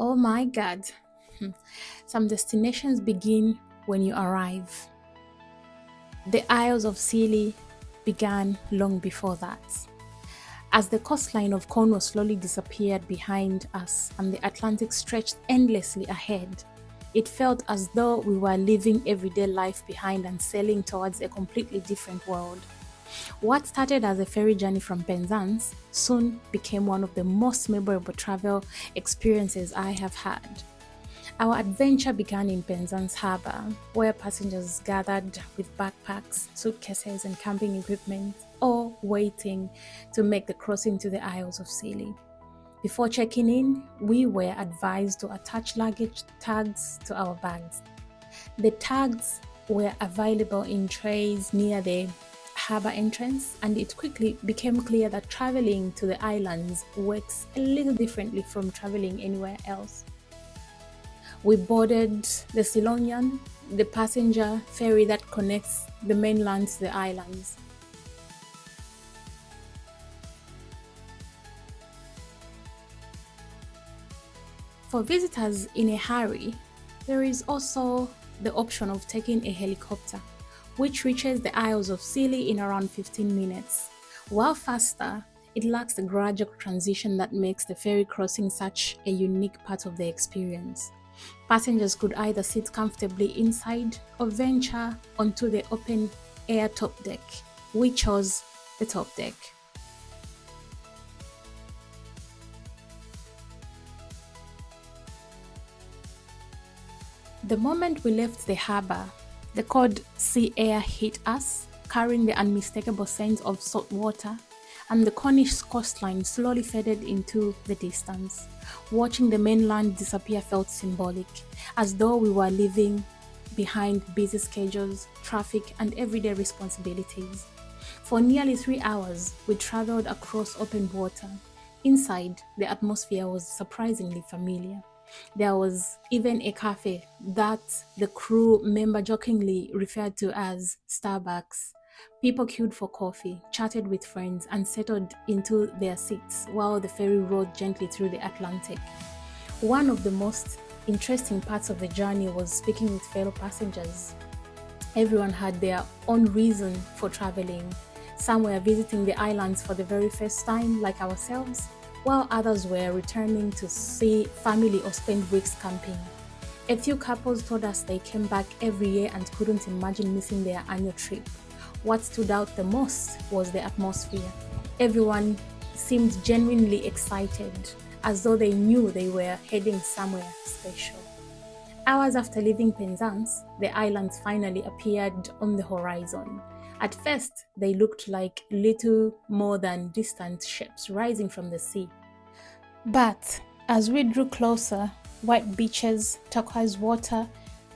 Oh my God. Some destinations begin when you arrive. The Isles of Scilly began long before that. As the coastline of Cornwall slowly disappeared behind us and the Atlantic stretched endlessly ahead, it felt as though we were leaving everyday life behind and sailing towards a completely different world. What started as a ferry journey from Penzance soon became one of the most memorable travel experiences I have had. Our adventure began in Penzance Harbour, where passengers gathered with backpacks, suitcases, and camping equipment, all waiting to make the crossing to the Isles of Scilly. Before checking in, we were advised to attach luggage tags to our bags. The tags were available in trays near the harbour entrance, and it quickly became clear that travelling to the islands works a little differently from travelling anywhere else. We boarded the Ceylonian, the passenger ferry that connects the mainland to the islands. For visitors in a hurry, there is also the option of taking a helicopter, which reaches the Isles of Scilly in around 15 minutes. While faster, it lacks the gradual transition that makes the ferry crossing such a unique part of the experience. Passengers could either sit comfortably inside or venture onto the open air top deck. We chose the top deck. The moment we left the harbour, the cold sea air hit us, carrying the unmistakable scent of salt water, and the Cornish coastline slowly faded into the distance. Watching the mainland disappear felt symbolic, as though we were leaving behind busy schedules, traffic, and everyday responsibilities. For nearly 3 hours, we travelled across open water. Inside, the atmosphere was surprisingly familiar. There was even a cafe that the crew member jokingly referred to as Starbucks. People queued for coffee, chatted with friends, and settled into their seats while the ferry rode gently through the Atlantic. One of the most interesting parts of the journey was speaking with fellow passengers. Everyone had their own reason for traveling. Some were visiting the islands for the very first time, like ourselves, while others were returning to see family or spend weeks camping. A few couples told us they came back every year and couldn't imagine missing their annual trip. What stood out the most was the atmosphere. Everyone seemed genuinely excited, as though they knew they were heading somewhere special. Hours after leaving Penzance, the islands finally appeared on the horizon. At first, they looked like little more than distant ships rising from the sea. But as we drew closer, white beaches, turquoise water,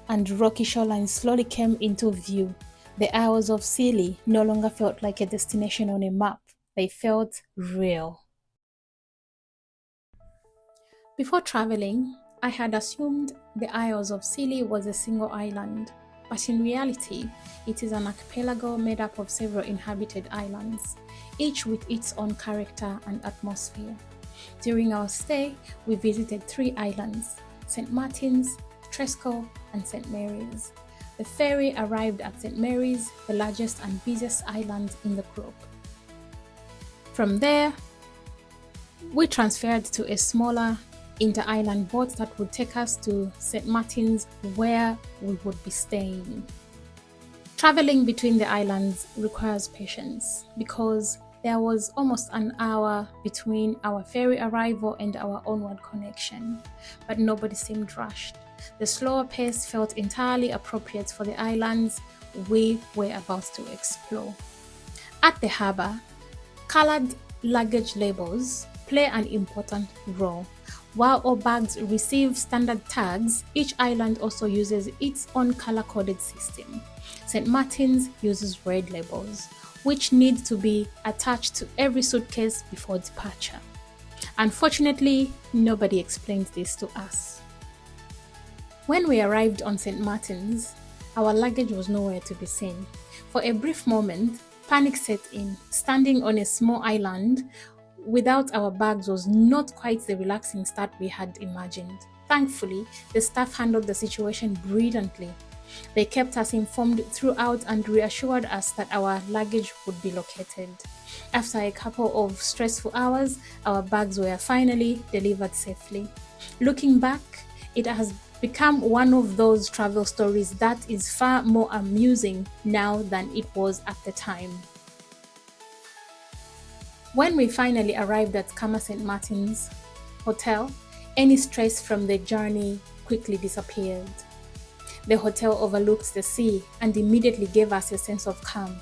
and rocky shorelines slowly came into view. The Isles of Scilly no longer felt like a destination on a map. They felt real. Before traveling, I had assumed the Isles of Scilly was a single island, but in reality, it is an archipelago made up of several inhabited islands, each with its own character and atmosphere. During our stay, we visited 3 islands: St. Martin's, Tresco, and St. Mary's. The ferry arrived at St. Mary's, the largest and busiest island in the group. From there, we transferred to a smaller inter-island boat that would take us to St. Martin's, where we would be staying. Traveling between the islands requires patience because there was almost an hour between our ferry arrival and our onward connection, but nobody seemed rushed. The slower pace felt entirely appropriate for the islands we were about to explore. At the harbour, colored luggage labels play an important role. While all bags receive standard tags, each island also uses its own color-coded system. St. Martin's uses red labels, which need to be attached to every suitcase before departure. Unfortunately, nobody explained this to us. When we arrived on St. Martin's, our luggage was nowhere to be seen. For a brief moment, panic set in. Standing on a small island without our bags was not quite the relaxing start we had imagined. Thankfully, the staff handled the situation brilliantly. They kept us informed throughout and reassured us that our luggage would be located. After a couple of stressful hours, our bags were finally delivered safely. Looking back, it has become one of those travel stories that is far more amusing now than it was at the time. When we finally arrived at Kama St. Martin's Hotel, any stress from the journey quickly disappeared. The hotel overlooked the sea and immediately gave us a sense of calm.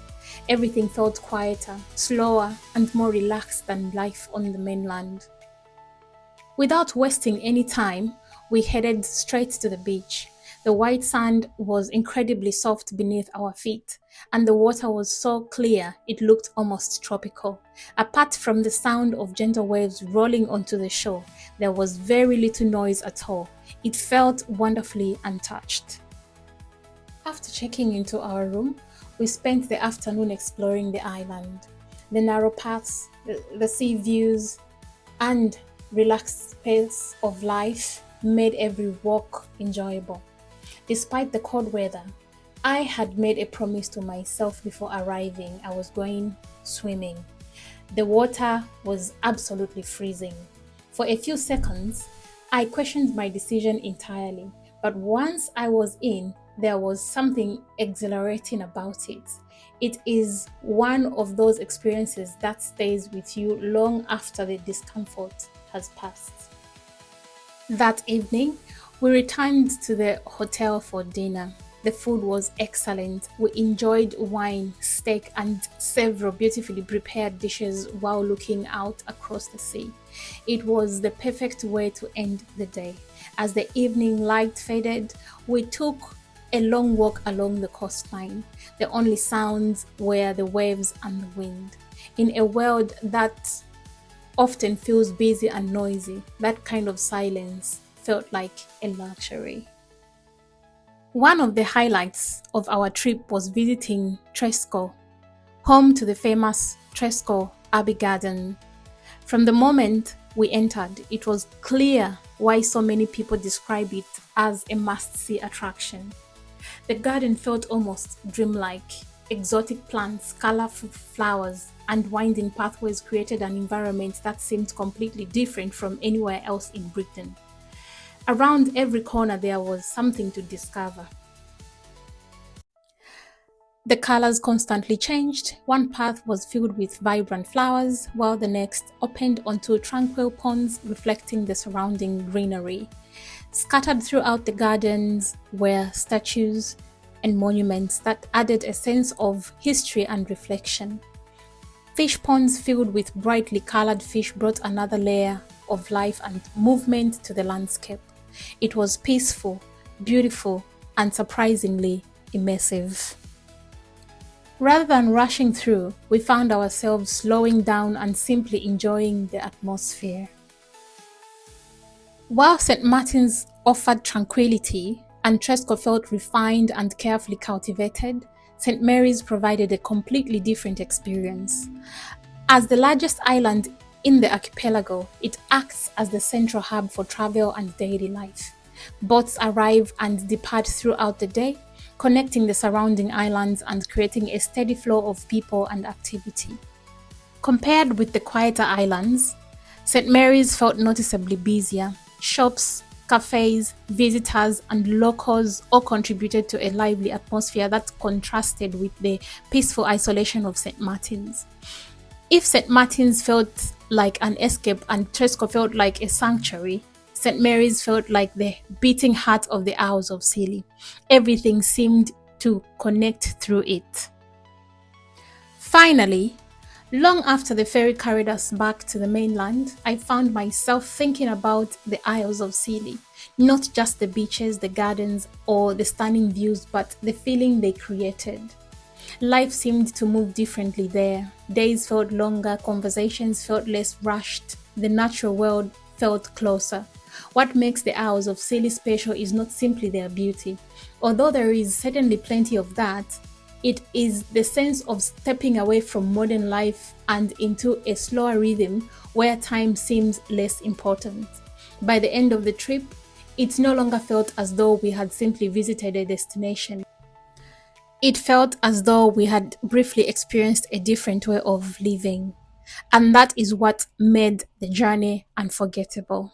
Everything felt quieter, slower, and more relaxed than life on the mainland. Without wasting any time, we headed straight to the beach. The white sand was incredibly soft beneath our feet, and the water was so clear it looked almost tropical. Apart from the sound of gentle waves rolling onto the shore, there was very little noise at all. It felt wonderfully untouched. After checking into our room, we spent the afternoon exploring the island. The narrow paths, the sea views, and relaxed pace of life made every walk enjoyable. Despite the cold weather, I had made a promise to myself before arriving I was going swimming. The water was absolutely freezing. For a few seconds, I questioned my decision entirely, but once I was in, there was something exhilarating about it. It is one of those experiences that stays with you long after the discomfort has passed. That evening, we returned to the hotel for dinner. The food was excellent. We enjoyed wine, steak, and several beautifully prepared dishes while looking out across the sea. It was the perfect way to end the day. As the evening light faded, we took a long walk along the coastline. The only sounds were the waves and the wind. In a world that often feels busy and noisy, that kind of silence felt like a luxury. One of the highlights of our trip was visiting Tresco, home to the famous Tresco Abbey Garden. From the moment we entered, it was clear why so many people describe it as a must-see attraction. The garden felt almost dreamlike. Exotic plants, colorful flowers, and winding pathways created an environment that seemed completely different from anywhere else in Britain. Around every corner there was something to discover. The colors constantly changed. One path was filled with vibrant flowers, while the next opened onto tranquil ponds reflecting the surrounding greenery. Scattered throughout the gardens were statues and monuments that added a sense of history and reflection. Fish ponds filled with brightly colored fish brought another layer of life and movement to the landscape. It was peaceful, beautiful, and surprisingly immersive. Rather than rushing through, we found ourselves slowing down and simply enjoying the atmosphere. While St. Martin's offered tranquility and Tresco felt refined and carefully cultivated, St. Mary's provided a completely different experience. As the largest island in the archipelago, it acts as the central hub for travel and daily life. Boats arrive and depart throughout the day, connecting the surrounding islands and creating a steady flow of people and activity. Compared with the quieter islands, St. Mary's felt noticeably busier. Shops, cafes, visitors, and locals all contributed to a lively atmosphere that contrasted with the peaceful isolation of St. Martin's. If St. Martin's felt like an escape and Tresco felt like a sanctuary, St. Mary's felt like the beating heart of the Isles of Scilly. Everything seemed to connect through it. Finally, long after the ferry carried us back to the mainland, I found myself thinking about the Isles of Scilly. Not just the beaches, the gardens, or the stunning views, but the feeling they created. Life seemed to move differently there. Days felt longer, conversations felt less rushed, the natural world felt closer. What makes the Isles of Scilly special is not simply their beauty. Although there is certainly plenty of that, it is the sense of stepping away from modern life and into a slower rhythm where time seems less important. By the end of the trip, It no longer felt as though we had simply visited a destination. It felt as though we had briefly experienced a different way of living. And that is what made the journey unforgettable.